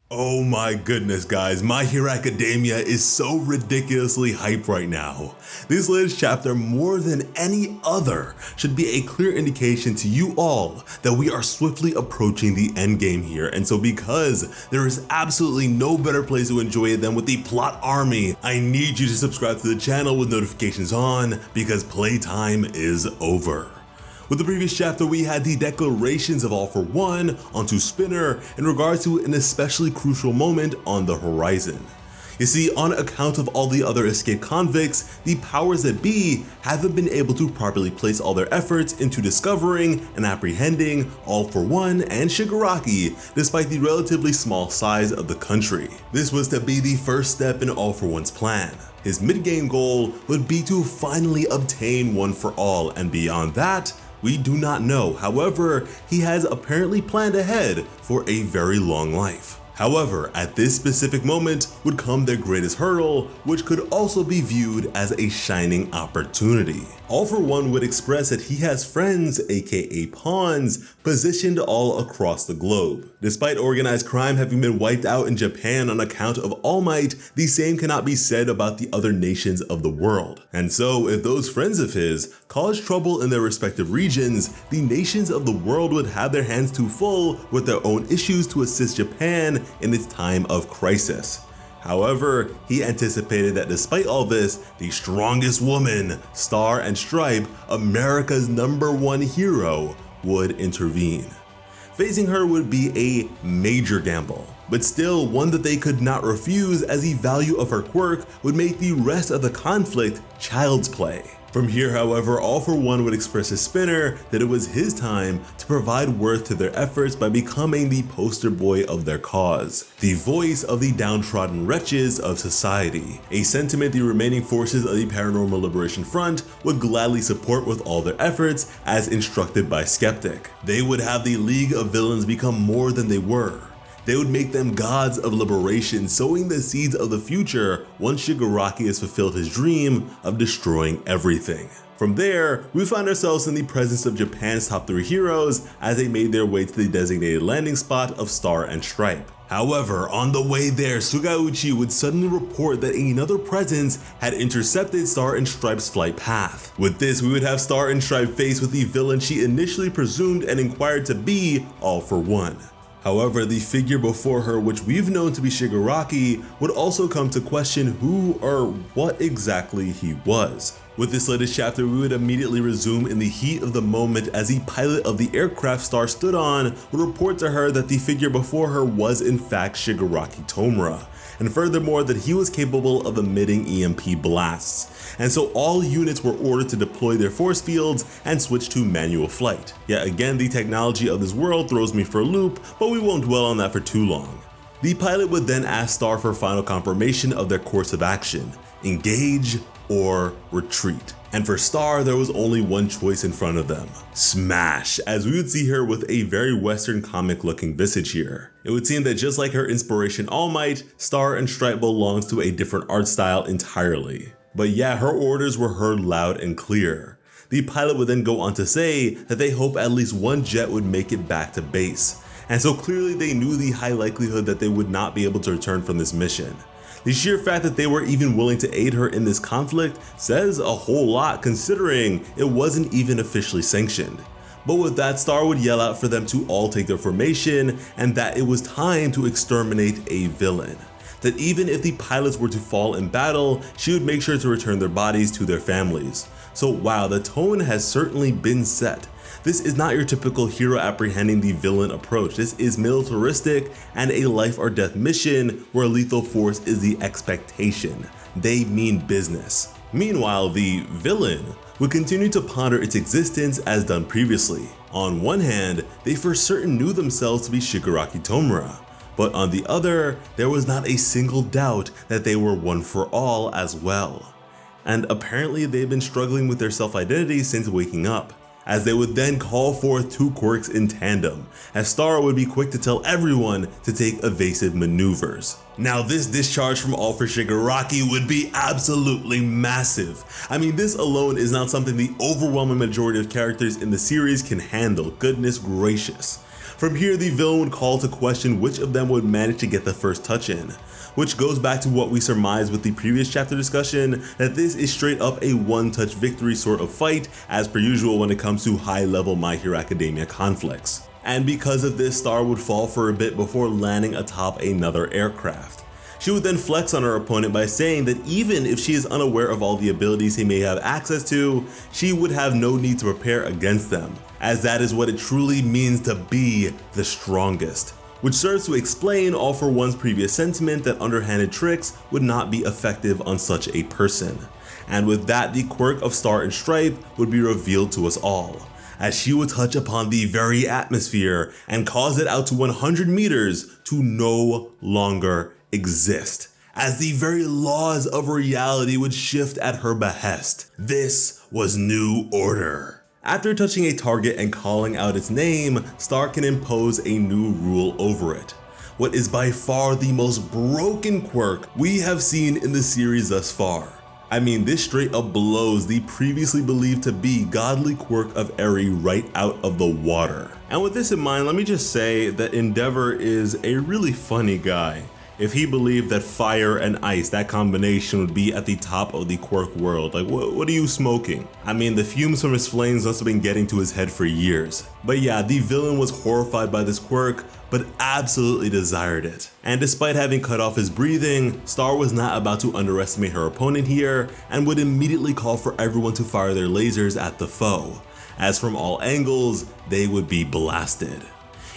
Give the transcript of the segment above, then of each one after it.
Oh my goodness, guys, My Hero Academia is so ridiculously hyped right now. This latest chapter, more than any other, should be a clear indication to you all that we are swiftly approaching the endgame here, and so because there is absolutely no better place to enjoy it than with the plot army, I need you to subscribe to the channel with notifications on, because playtime is over. With the previous chapter, we had the declarations of All for One onto Spinner in regards to an especially crucial moment on the horizon. You see, on account of all the other escaped convicts, the powers that be haven't been able to properly place all their efforts into discovering and apprehending All for One and Shigaraki, despite the relatively small size of the country. This was to be the first step in All for One's plan. His mid-game goal would be to finally obtain One for All, and beyond that, we do not know. However, he has apparently planned ahead for a very long life. However, at this specific moment would come their greatest hurdle, which could also be viewed as a shining opportunity. All for One would express that he has friends, aka pawns, positioned all across the globe. Despite organized crime having been wiped out in Japan on account of All Might, the same cannot be said about the other nations of the world. And so, if those friends of his cause trouble in their respective regions, the nations of the world would have their hands too full with their own issues to assist Japan in its time of crisis. However, he anticipated that despite all this, the strongest woman, Star and Stripe, America's #1 hero, would intervene. Facing her would be a major gamble, but still one that they could not refuse, as the value of her quirk would make the rest of the conflict child's play. From here, however, All for One would express to Spinner that it was his time to provide worth to their efforts by becoming the poster boy of their cause, the voice of the downtrodden wretches of society, a sentiment the remaining forces of the Paranormal Liberation Front would gladly support with all their efforts as instructed by Skeptic. They would have the League of Villains become more than they were. They would make them gods of liberation, sowing the seeds of the future once Shigaraki has fulfilled his dream of destroying everything. From there, we find ourselves in the presence of Japan's top 3 heroes as they made their way to the designated landing spot of Star and Stripe. However, on the way there, Sugauchi would suddenly report that another presence had intercepted Star and Stripe's flight path. With this, we would have Star and Stripe faced with the villain she initially presumed and inquired to be All for One. However, the figure before her, which we've known to be Shigaraki, would also come to question who or what exactly he was. With this latest chapter, we would immediately resume in the heat of the moment as the pilot of the aircraft Star stood on would report to her that the figure before her was in fact Shigaraki Tomura, and furthermore that he was capable of emitting EMP blasts. And so all units were ordered to deploy their force fields and switch to manual flight. Yet again, the technology of this world throws me for a loop, but we won't dwell on that for too long. The pilot would then ask Star for final confirmation of their course of action: engage or retreat. And for Star, there was only one choice in front of them: smash, as we would see her with a very Western comic looking visage here. It would seem that just like her inspiration All Might, Star and Stripe belongs to a different art style entirely. But yeah, her orders were heard loud and clear. The pilot would then go on to say that they hope at least one jet would make it back to base. And so clearly they knew the high likelihood that they would not be able to return from this mission. The sheer fact that they were even willing to aid her in this conflict says a whole lot, considering it wasn't even officially sanctioned. But with that, Star would yell out for them to all take their formation and that it was time to exterminate a villain. That even if the pilots were to fall in battle, she would make sure to return their bodies to their families. So wow, the tone has certainly been set. This is not your typical hero apprehending the villain approach. This is militaristic and a life or death mission where lethal force is the expectation. They mean business. Meanwhile, the villain would continue to ponder its existence as done previously. On one hand, they for certain knew themselves to be Shigaraki Tomura, but on the other, there was not a single doubt that they were One for All as well. And apparently they've been struggling with their self-identity since waking up, as they would then call forth 2 quirks in tandem, as Star would be quick to tell everyone to take evasive maneuvers. Now this discharge from All for Shigaraki would be absolutely massive. I mean, this alone is not something the overwhelming majority of characters in the series can handle, goodness gracious. From here, the villain would call to question which of them would manage to get the first touch in, which goes back to what we surmised with the previous chapter discussion, that this is straight up a one-touch victory sort of fight, as per usual when it comes to high-level My Hero Academia conflicts. And because of this, Star would fall for a bit before landing atop another aircraft. She would then flex on her opponent by saying that even if she is unaware of all the abilities he may have access to, she would have no need to prepare against them, as that is what it truly means to be the strongest. Which serves to explain All For One's previous sentiment that underhanded tricks would not be effective on such a person. And with that, the quirk of Star and Stripe would be revealed to us all, as she would touch upon the very atmosphere and cause it out to 100 meters to no longer exist, as the very laws of reality would shift at her behest. This was New Order. After touching a target and calling out its name, Star can impose a new rule over it. What is by far the most broken quirk we have seen in the series thus far. I mean, this straight up blows the previously believed to be godly quirk of Eri right out of the water. And with this in mind, let me just say that Endeavor is a really funny guy. If he believed that fire and ice, that combination, would be at the top of the quirk world, like what are you smoking? I mean, the fumes from his flames must have been getting to his head for years. But yeah, the villain was horrified by this quirk, but absolutely desired it. And despite having cut off his breathing, Star was not about to underestimate her opponent here, and would immediately call for everyone to fire their lasers at the foe, as from all angles, they would be blasted.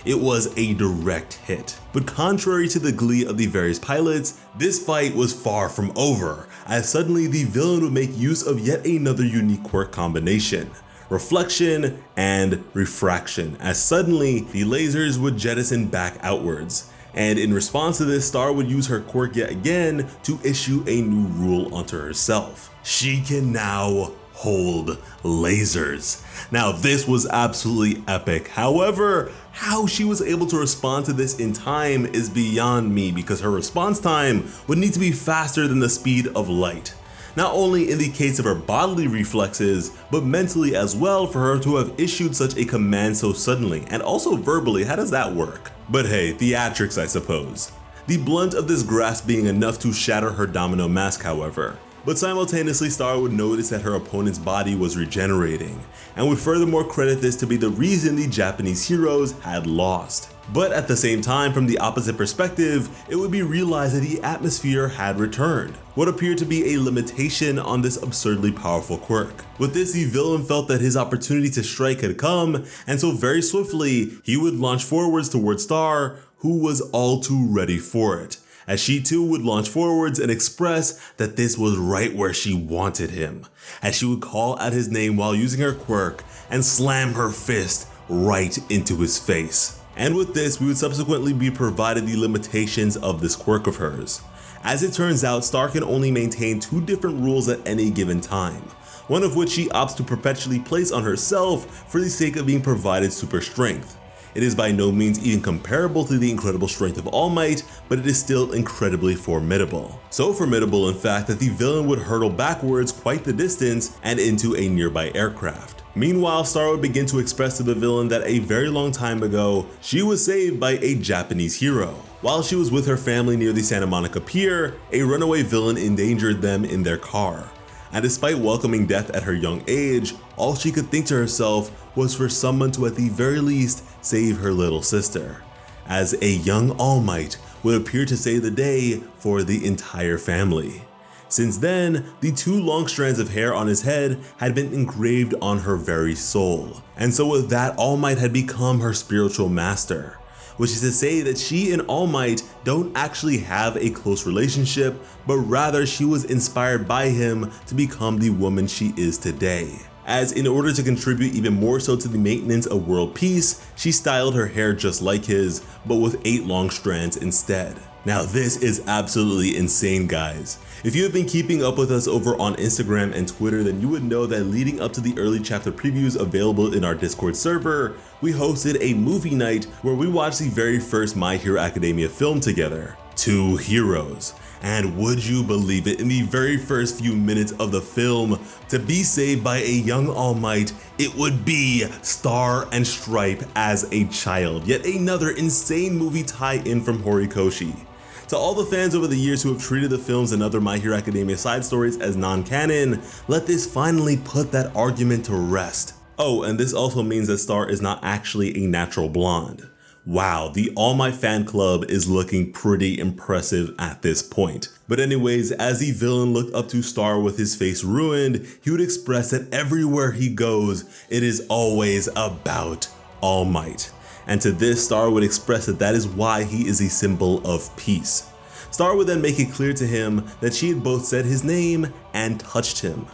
It was a direct hit. But contrary to the glee of the various pilots, this fight was far from over, as suddenly the villain would make use of yet another unique quirk combination: reflection and refraction, as suddenly the lasers would jettison back outwards. And in response to this, Star would use her quirk yet again to issue a new rule unto herself. She can now hold lasers. Now this was absolutely epic. However, how she was able to respond to this in time is beyond me, because her response time would need to be faster than the speed of light. Not only in the case of her bodily reflexes, but mentally as well, for her to have issued such a command so suddenly, and also verbally. How does that work? But hey, theatrics I suppose. The blunt of this grasp being enough to shatter her domino mask, however. But simultaneously, Star would notice that her opponent's body was regenerating, and would furthermore credit this to be the reason the Japanese heroes had lost. But at the same time, from the opposite perspective, it would be realized that the atmosphere had returned, what appeared to be a limitation on this absurdly powerful quirk. With this, the villain felt that his opportunity to strike had come, and so very swiftly, he would launch forwards towards Star, who was all too ready for it, as she too would launch forwards and express that this was right where she wanted him, as she would call out his name while using her quirk and slam her fist right into his face. And with this, we would subsequently be provided the limitations of this quirk of hers. As it turns out, Star can only maintain 2 different rules at any given time, one of which she opts to perpetually place on herself for the sake of being provided super strength. It is by no means even comparable to the incredible strength of All Might, but it is still incredibly formidable. So formidable, in fact, that the villain would hurtle backwards quite the distance and into a nearby aircraft. Meanwhile, Star would begin to express to the villain that a very long time ago, she was saved by a Japanese hero. While she was with her family near the Santa Monica Pier, a runaway villain endangered them in their car. And despite welcoming death at her young age, all she could think to herself was for someone to at the very least save her little sister, as a young All Might would appear to save the day for the entire family. Since then, the 2 long strands of hair on his head had been engraved on her very soul, and so with that, All Might had become her spiritual master, which is to say that she and All Might don't actually have a close relationship, but rather she was inspired by him to become the woman she is today. As in order to contribute even more so to the maintenance of world peace, she styled her hair just like his, but with 8 long strands instead. Now this is absolutely insane, guys. If you have been keeping up with us over on Instagram and Twitter, then you would know that leading up to the early chapter previews available in our Discord server, we hosted a movie night where we watched the very first My Hero Academia film together. two heroes. And would you believe it, in the very first few minutes of the film, to be saved by a young All Might, it would be Star and Stripe as a child. Yet another insane movie tie-in from Horikoshi. To all the fans over the years who have treated the films and other My Hero Academia side stories as non-canon, let this finally put that argument to rest. Oh, and this also means that Star is not actually a natural blonde. Wow, the All Might fan club is looking pretty impressive at this point. But anyways, as the villain looked up to Star with his face ruined, he would express that everywhere he goes, it is always about All Might. And to this, Star would express that that is why he is a symbol of peace. Star would then make it clear to him that she had both said his name and touched him,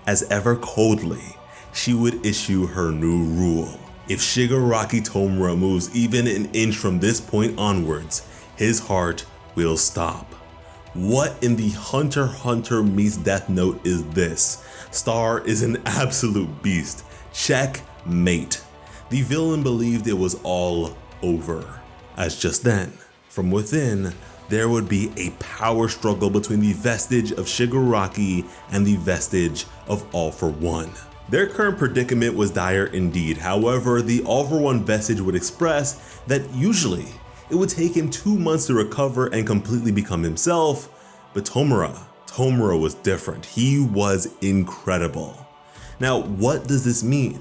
as ever coldly, she would issue her new rule. If Shigaraki Tomura moves even an inch from this point onwards, his heart will stop. What in the Hunter x Hunter meets Death Note is this? Star is an absolute beast. Checkmate. The villain believed it was all over, as just then, from within, there would be a power struggle between the vestige of Shigaraki and the vestige of All for One. Their current predicament was dire indeed. However, the All for One vestige would express that usually it would take him 2 months to recover and completely become himself, but Tomura was different. He was incredible. Now, what does this mean?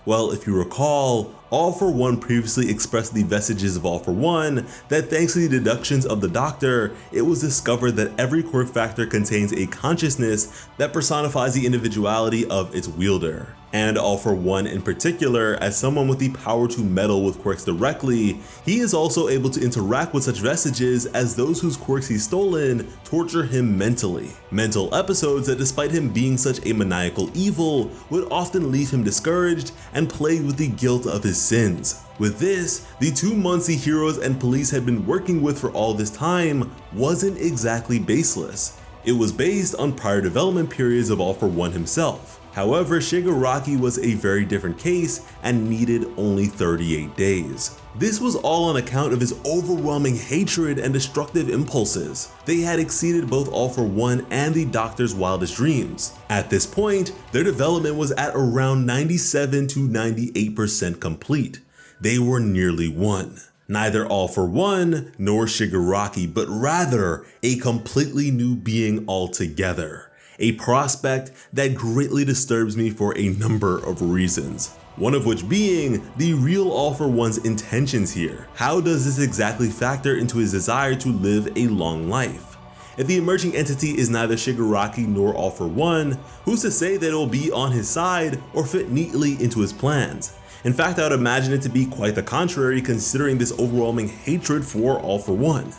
Well, if you recall, All for One previously expressed the vestiges of All for One that thanks to the deductions of the Doctor, it was discovered that every quirk factor contains a consciousness that personifies the individuality of its wielder. And All for One in particular, as someone with the power to meddle with quirks directly, he is also able to interact with such vestiges as those whose quirks he's stolen torture him mentally. Mental episodes that, despite him being such a maniacal evil, would often leave him discouraged and plagued with the guilt of his sins. With this, the 2 months the heroes and police had been working with for all this time wasn't exactly baseless. It was based on prior development periods of All for One himself. However, Shigaraki was a very different case and needed only 38 days. This was all on account of his overwhelming hatred and destructive impulses. They had exceeded both All for One and the Doctor's wildest dreams. At this point, their development was at around 97 to 98% complete. They were nearly one. Neither All for One nor Shigaraki, but rather a completely new being altogether. A prospect that greatly disturbs me for a number of reasons. One of which being the real All for One's intentions here. How does this exactly factor into his desire to live a long life? If the emerging entity is neither Shigaraki nor All for One, who's to say that it will be on his side or fit neatly into his plans? In fact, I would imagine it to be quite the contrary, considering this overwhelming hatred for All for One.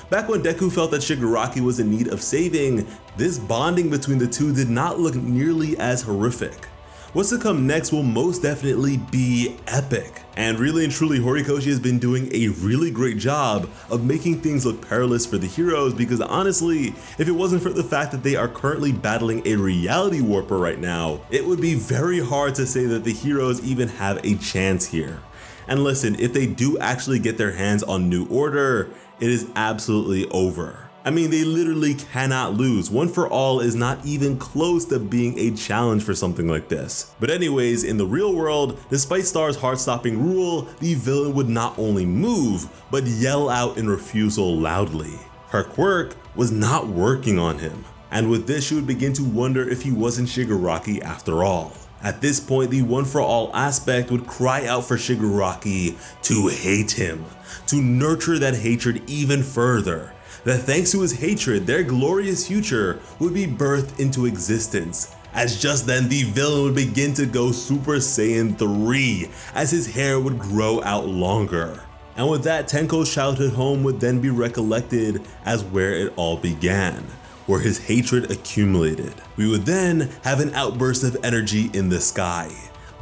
Back when Deku felt that Shigaraki was in need of saving, this bonding between the two did not look nearly as horrific. What's to come next will most definitely be epic. And really and truly, Horikoshi has been doing a really great job of making things look perilous for the heroes, because honestly, if it wasn't for the fact that they are currently battling a reality warper right now, it would be very hard to say that the heroes even have a chance here. And listen, if they do actually get their hands on New Order, it is absolutely over. I mean, they literally cannot lose. One for All is not even close to being a challenge for something like this. But anyways, in the real world, despite Star's heart-stopping rule, the villain would not only move, but yell out in refusal loudly. Her quirk was not working on him. And with this, she would begin to wonder if he wasn't Shigaraki after all. At this point, the One for All aspect would cry out for Shigaraki to hate him, to nurture that hatred even further. That thanks to his hatred, their glorious future would be birthed into existence. As just then, the villain would begin to go Super Saiyan 3 as his hair would grow out longer. And with that, Tenko's childhood home would then be recollected as where it all began, where his hatred accumulated. We would then have an outburst of energy in the sky.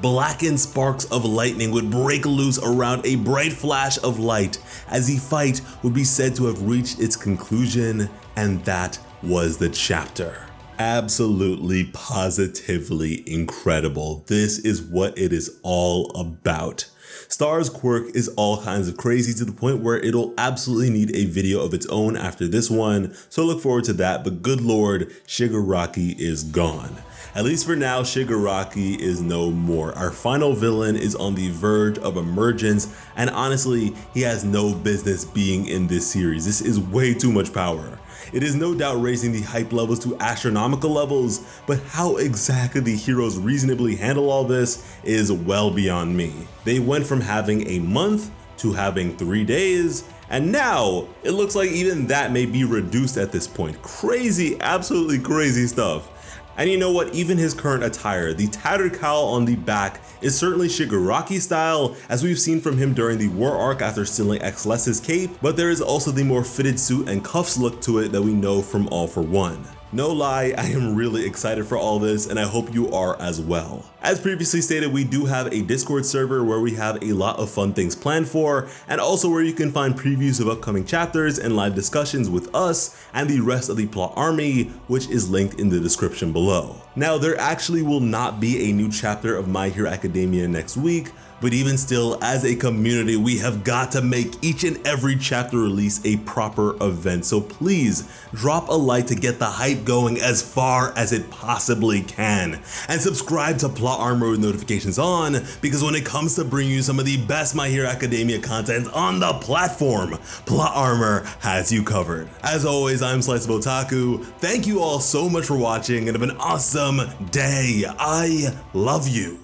Blackened sparks of lightning would break loose around a bright flash of light as the fight would be said to have reached its conclusion, and that was the chapter. Absolutely, positively incredible. This is what it is all about. Star's Quirk is all kinds of crazy to the point where it'll absolutely need a video of its own after this one, so look forward to that, but good lord, Shigaraki is gone. At least for now, Shigaraki is no more. Our final villain is on the verge of emergence, and honestly, he has no business being in this series. This is way too much power. It is no doubt raising the hype levels to astronomical levels, but how exactly the heroes reasonably handle all this is well beyond me. They went from having a month to having 3 days, and now it looks like even that may be reduced at this point. Crazy, absolutely crazy stuff. And you know what, even his current attire, the tattered cowl on the back, is certainly Shigaraki style, as we've seen from him during the war arc after stealing X-Less's cape, but there is also the more fitted suit and cuffs look to it that we know from All for One. No lie, I am really excited for all this, and I hope you are as well. As previously stated, we do have a Discord server where we have a lot of fun things planned for, and also where you can find previews of upcoming chapters and live discussions with us and the rest of the plot army, which is linked in the description below. Now, there actually will not be a new chapter of My Hero Academia next week, but even still, as a community, we have got to make each and every chapter release a proper event. So please drop a like to get the hype going as far as it possibly can. And subscribe to Plot Armor with notifications on, because when it comes to bringing you some of the best My Hero Academia content on the platform, Plot Armor has you covered. As always, I'm Slice of Otaku. Thank you all so much for watching and have an awesome day. I love you.